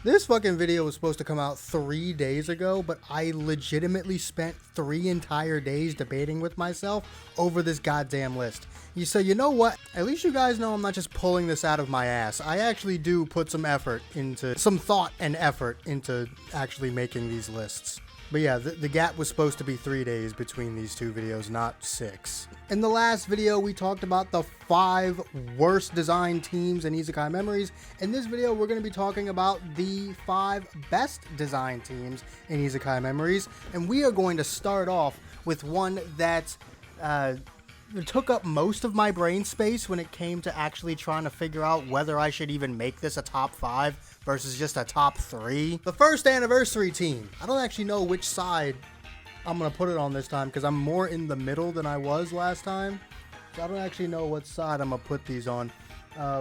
This fucking video was supposed to come out 3 days ago, but I legitimately spent 3 entire days debating with myself over this goddamn list. So you know what? At least you guys know I'm not just pulling this out of my ass. I actually do put some thought and effort into actually making these lists. But yeah, the gap was supposed to be 3 days between these two videos, not 6. In the last video, we talked about the 5 worst designed teams in Isekai Memories. In this video, we're going to be talking about the 5 best designed teams in Isekai Memories. And we are going to start off with one that took up most of my brain space when it came to actually trying to figure out whether I should even make this a top 5 versus just a top 3. The first anniversary team. I don't actually know which side I'm going to put it on this time because I'm more in the middle than I was last time. So I don't actually know what side I'm going to put these on.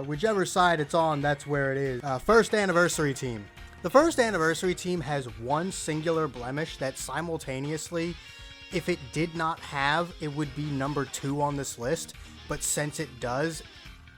Whichever side it's on, that's where it is. First anniversary team. The first anniversary team has one singular blemish that simultaneously, if it did not have, it would be number 2 on this list. But since it does,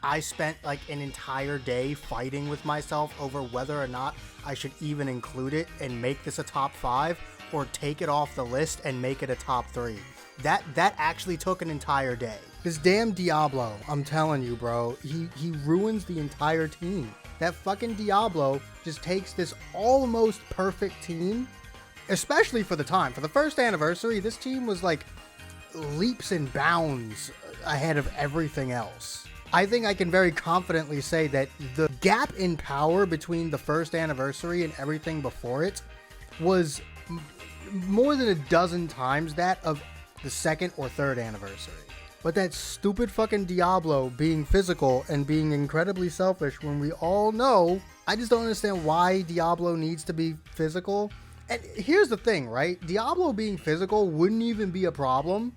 I spent like an entire day fighting with myself over whether or not I should even include it and make this a top 5 or take it off the list and make it a top 3. That actually took an entire day. This damn Diablo, I'm telling you, bro, he ruins the entire team. That fucking Diablo just takes this almost perfect team, especially for the time. For the first anniversary, this team was like leaps and bounds ahead of everything else. I think I can very confidently say that the gap in power between the first anniversary and everything before it was more than a dozen times that of the second or third anniversary. But that stupid fucking Diablo being physical and being incredibly selfish when we all know, I just don't understand why Diablo needs to be physical. And here's the thing, right? Diablo being physical wouldn't even be a problem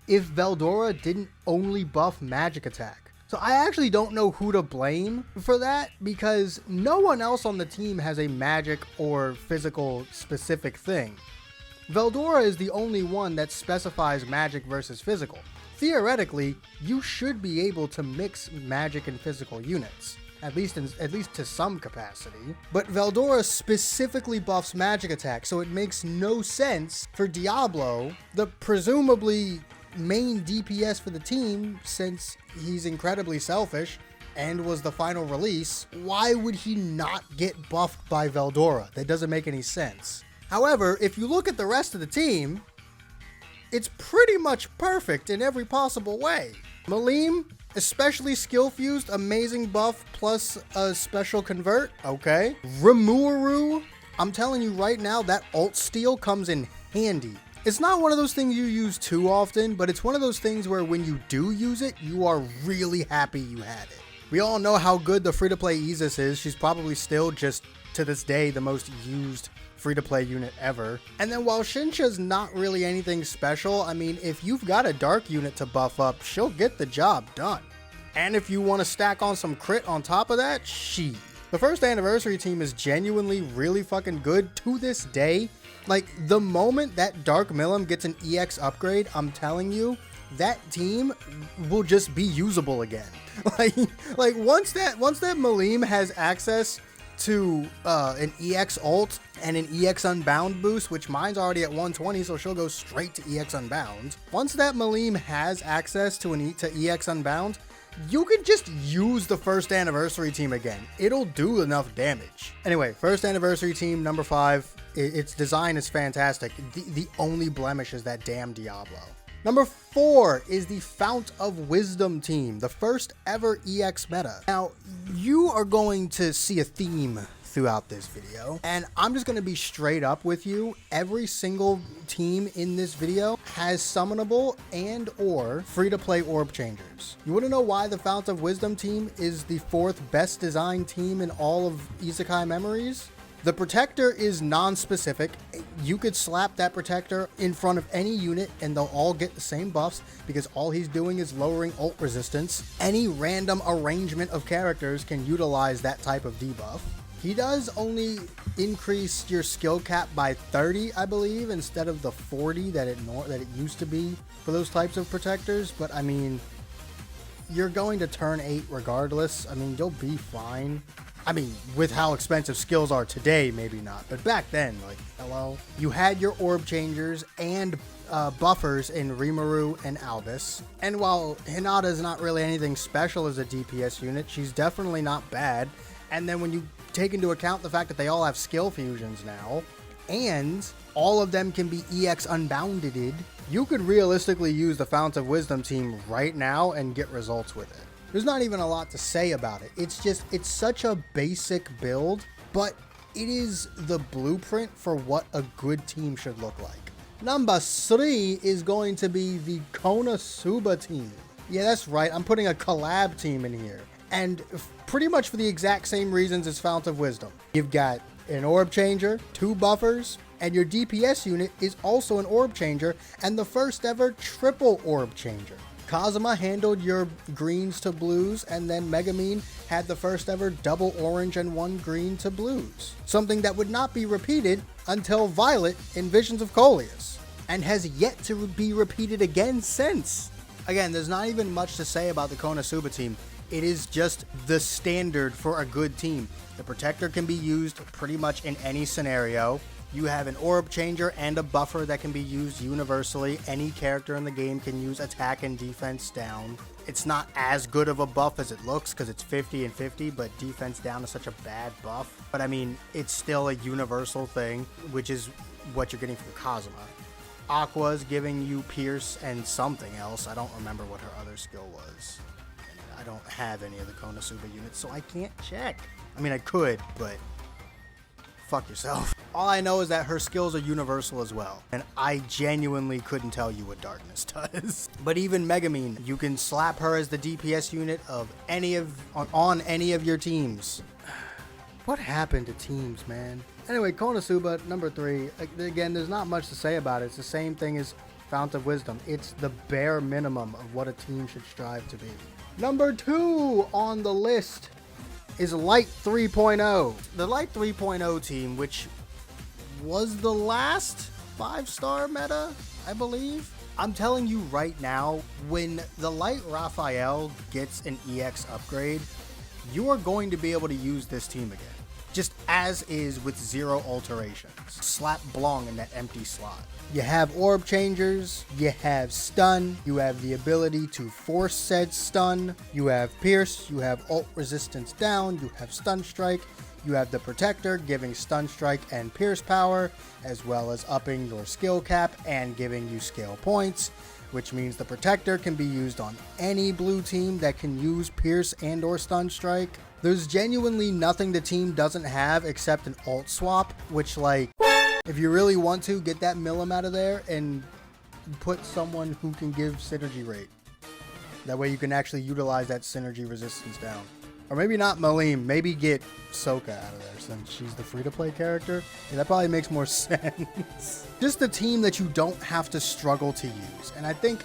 if Veldora didn't only buff magic attack. So I actually don't know who to blame for that because no one else on the team has a magic or physical specific thing. Veldora is the only one that specifies magic versus physical. Theoretically, you should be able to mix magic and physical units, at least to some capacity. But Veldora specifically buffs magic attack, so it makes no sense for Diablo, the presumably main DPS for the team, since he's incredibly selfish and was the final release, why would he not get buffed by Veldora? That doesn't make any sense. However, if you look at the rest of the team, it's pretty much perfect in every possible way. Malim, especially skill fused, amazing buff plus a special convert, okay. Rimuru, I'm telling you right now, that ult steal comes in handy. It's not one of those things you use too often, but it's one of those things where when you do use it, you are really happy you had it. We all know how good the free-to-play Isis is. She's probably still just, to this day, the most used free-to-play unit ever. And then while Shinsha's not really anything special, I mean, if you've got a dark unit to buff up, she'll get the job done. And if you want to stack on some crit on top of that, the first anniversary team is genuinely really fucking good to this day. Like, the moment that Dark Milim gets an EX upgrade, I'm telling you, that team will just be usable again. Like once that Malim has access to an EX ult and an EX Unbound boost, which mine's already at 120, so she'll go straight to EX Unbound. Once that Malim has access to EX Unbound, you can just use the first anniversary team again. It'll do enough damage. Anyway, first anniversary team, number 5. Its design is fantastic. The only blemish is that damn Diablo. Number 4 is the Fount of Wisdom team, the first ever EX meta. Now, you are going to see a theme throughout this video, and I'm just going to be straight up with you. Every single team in this video has summonable and or free-to-play orb changers. You want to know why the Fount of Wisdom team is the 4th best designed team in all of Isekai Memories? The protector is non-specific. You could slap that protector in front of any unit and they'll all get the same buffs because all he's doing is lowering ult resistance. Any random arrangement of characters can utilize that type of debuff. He does only increase your skill cap by 30, I believe, instead of the 40 that it used to be for those types of protectors. But I mean, you're going to turn 8 regardless. I mean, you'll be fine. I mean, with how expensive skills are today, maybe not. But back then, like, hello? You had your orb changers and buffers in Rimuru and Albus. And while Hinata is not really anything special as a DPS unit, she's definitely not bad. And then when you take into account the fact that they all have skill fusions now, and all of them can be EX unbounded, you could realistically use the Fount of Wisdom team right now and get results with it. There's not even a lot to say about it. It's such a basic build, but it is the blueprint for what a good team should look like. Number 3 is going to be the Konosuba team. Yeah, that's right. I'm putting a collab team in here. And pretty much for the exact same reasons as Fount of Wisdom. You've got an orb changer, 2 buffers, and your DPS unit is also an orb changer and the first ever triple orb changer. Kazuma handled your greens to blues, and then Megumin had the first ever double orange and 1 green to blues. Something that would not be repeated until Violet in Visions of Coleus, and has yet to be repeated again since. Again, there's not even much to say about the Konosuba team. It is just the standard for a good team. The Protector can be used pretty much in any scenario. You have an orb changer and a buffer that can be used universally. Any character in the game can use attack and defense down. It's not as good of a buff as it looks because it's 50 and 50, but defense down is such a bad buff. But I mean, it's still a universal thing, which is what you're getting from Kazuma. Aqua's giving you Pierce and something else. I don't remember what her other skill was. I don't have any of the Konosuba units, so I can't check. I mean, I could, but fuck yourself. All I know is that her skills are universal as well, and I genuinely couldn't tell you what Darkness does. But even Megumin, you can slap her as the DPS unit of on any of your teams. What happened to teams, man? Anyway, Konosuba, number 3. Again, there's not much to say about it. It's the same thing as Fount of Wisdom. It's the bare minimum of what a team should strive to be. Number 2 on the list is Light 3.0. The Light 3.0 team, which was the last 5-star meta, I believe. I'm telling you right now, when the Light Raphael gets an EX upgrade, you are going to be able to use this team again. Just as is with 0 alterations. Slap Blong in that empty slot. You have orb changers, you have stun, you have the ability to force said stun, you have pierce, you have ult resistance down, you have stun strike, you have the protector giving stun strike and pierce power, as well as upping your skill cap and giving you skill points, which means the protector can be used on any blue team that can use pierce and or stun strike. There's genuinely nothing the team doesn't have except an ult swap, which, like, if you really want to, get that Milim out of there and put someone who can give synergy rate. That way you can actually utilize that synergy resistance down. Or maybe not Milim, maybe get Sokka out of there since she's the free-to-play character. Yeah, that probably makes more sense. Just a team that you don't have to struggle to use. And I think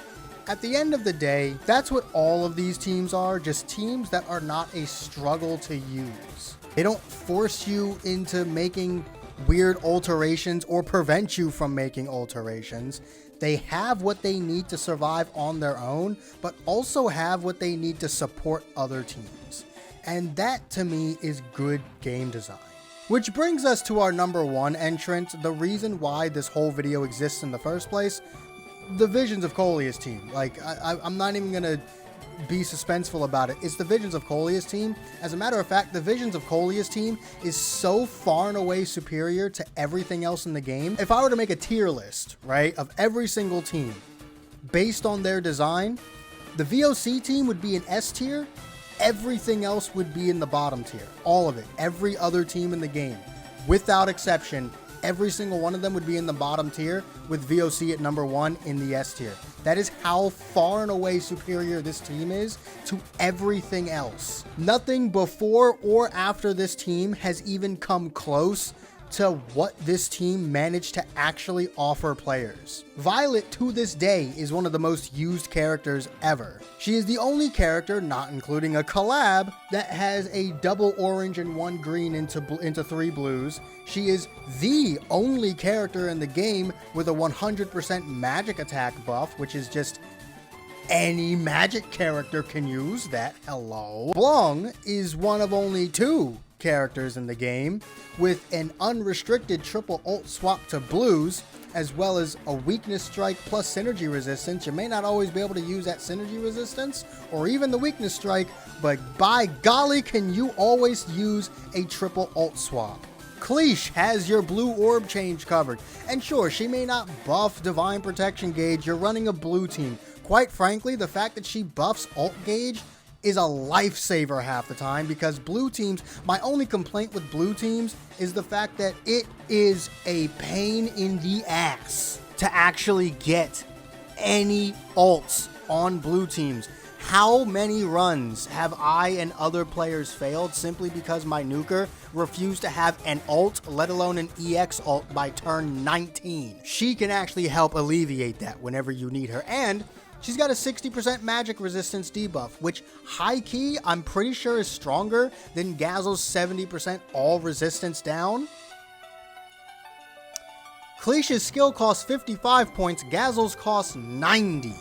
at the end of the day, that's what all of these teams are, just teams that are not a struggle to use. They don't force you into making weird alterations or prevent you from making alterations. They have what they need to survive on their own, but also have what they need to support other teams. And that, to me, is good game design. Which brings us to our number 1 entrant, the reason why this whole video exists in the first place. The Visions of Coleus team. Like, I'm not even gonna be suspenseful about it. It's the Visions of Coleus team. As a matter of fact, the Visions of Coleus team is so far and away superior to everything else in the game. If I were to make a tier list, right, of every single team based on their design, the VOC team would be an S tier. Everything else would be in the bottom tier. All of it. Every other team in the game, without exception, every single one of them would be in the bottom tier, with VOC at number 1 in the S tier. That is how far and away superior this team is to everything else. Nothing before or after this team has even come close to what this team managed to actually offer players. Violet, to this day, is one of the most used characters ever. She is the only character, not including a collab, that has a double orange and 1 green into 3 blues. She is the only character in the game with a 100% magic attack buff, which is just any magic character can use that. Hello. Blong is one of only 2 characters in the game, with an unrestricted triple ult swap to blues, as well as a weakness strike plus synergy resistance. You may not always be able to use that synergy resistance or even the weakness strike, but by golly, can you always use a triple ult swap. Cleash has your blue orb change covered, and sure, she may not buff Divine Protection Gauge. You're running a blue team. Quite frankly, the fact that she buffs ult gauge is a lifesaver half the time, because blue teams, my only complaint with blue teams is the fact that it is a pain in the ass to actually get any ults on blue teams. How many runs have I and other players failed simply because my nuker refused to have an ult, let alone an EX ult, by turn 19? She can actually help alleviate that whenever you need her, and she's got a 60% magic resistance debuff, which high key, I'm pretty sure is stronger than Gazel's 70% all resistance down. Cleash's skill costs 55 points, Gazel's costs 90.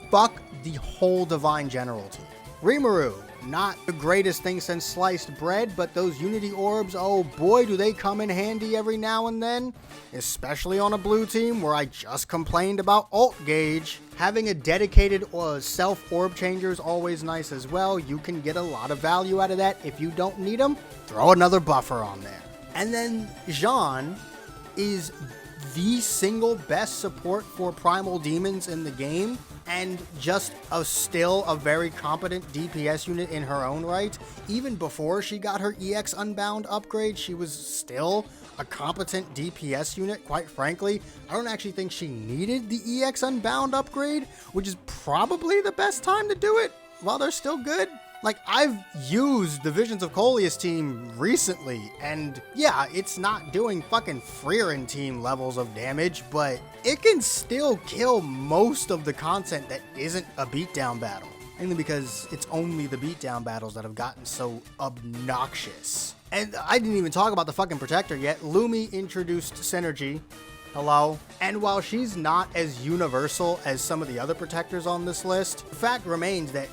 Fuck the whole Divine General team. Rimuru, not the greatest thing since sliced bread, but those Unity Orbs, oh boy, do they come in handy every now and then. Especially on a blue team where I just complained about ult gauge. Having a dedicated self-orb changer is always nice as well. You can get a lot of value out of that. If you don't need them, throw another buffer on there. And then Jean is the single best support for Primal Demons in the game, and just still a very competent DPS unit in her own right. Even before she got her EX Unbound upgrade, she was still a competent DPS unit. Quite frankly, I don't actually think she needed the EX Unbound upgrade, which is probably the best time to do it while they're still good. Like, I've used the Visions of Coleus team recently, and yeah, it's not doing fucking Freerin team levels of damage, but it can still kill most of the content that isn't a beatdown battle. Mainly because it's only the beatdown battles that have gotten so obnoxious. And I didn't even talk about the fucking Protector yet. Lumi introduced Synergy. Hello. And while she's not as universal as some of the other Protectors on this list, the fact remains that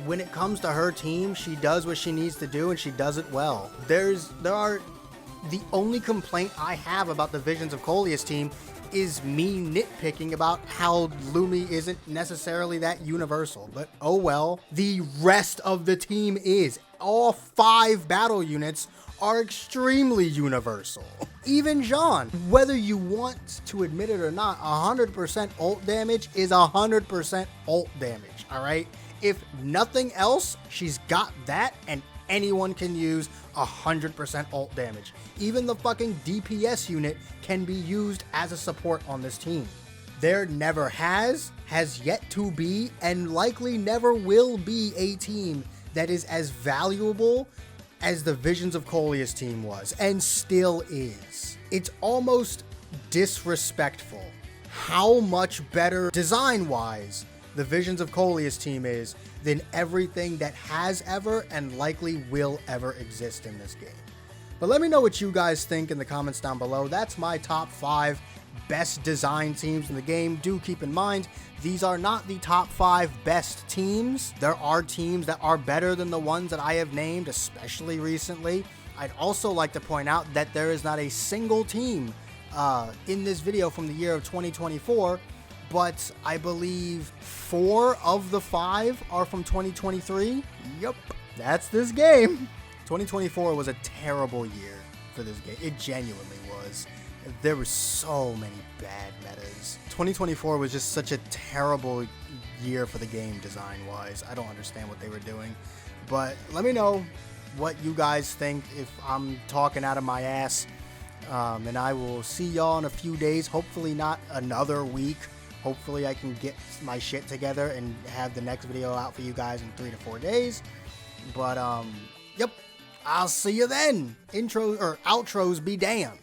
when it comes to her team, she does what she needs to do, and she does it well. The only complaint I have about the Visions of Coleus team is me nitpicking about how Lumi isn't necessarily that universal, but oh well. The rest of the team is. All 5 battle units are extremely universal. Even Jean, whether you want to admit it or not, 100% ult damage is 100% ult damage, alright? If nothing else, she's got that, and anyone can use 100% ult damage. Even the fucking DPS unit can be used as a support on this team. There never has yet to be, and likely never will be a team that is as valuable as the Visions of Coleus team was, and still is. It's almost disrespectful how much better design-wise the Visions of Coleus team is than everything that has ever and likely will ever exist in this game. But let me know what you guys think in the comments down below. That's my top 5 best design teams in the game. Do keep in mind, these are not the top 5 best teams. There are teams that are better than the ones that I have named, especially recently. I'd also like to point out that there is not a single team in this video from the year of 2024, but I believe 4 of the 5 are from 2023. Yup, that's this game. 2024 was a terrible year for this game. It genuinely was. There were so many bad metas. 2024 was just such a terrible year for the game design-wise. I don't understand what they were doing. But let me know what you guys think if I'm talking out of my ass. And I will see y'all in a few days. Hopefully not another week. Hopefully I can get my shit together and have the next video out for you guys in 3 to 4 days. But, yep. I'll see you then. Intro or outros be damned.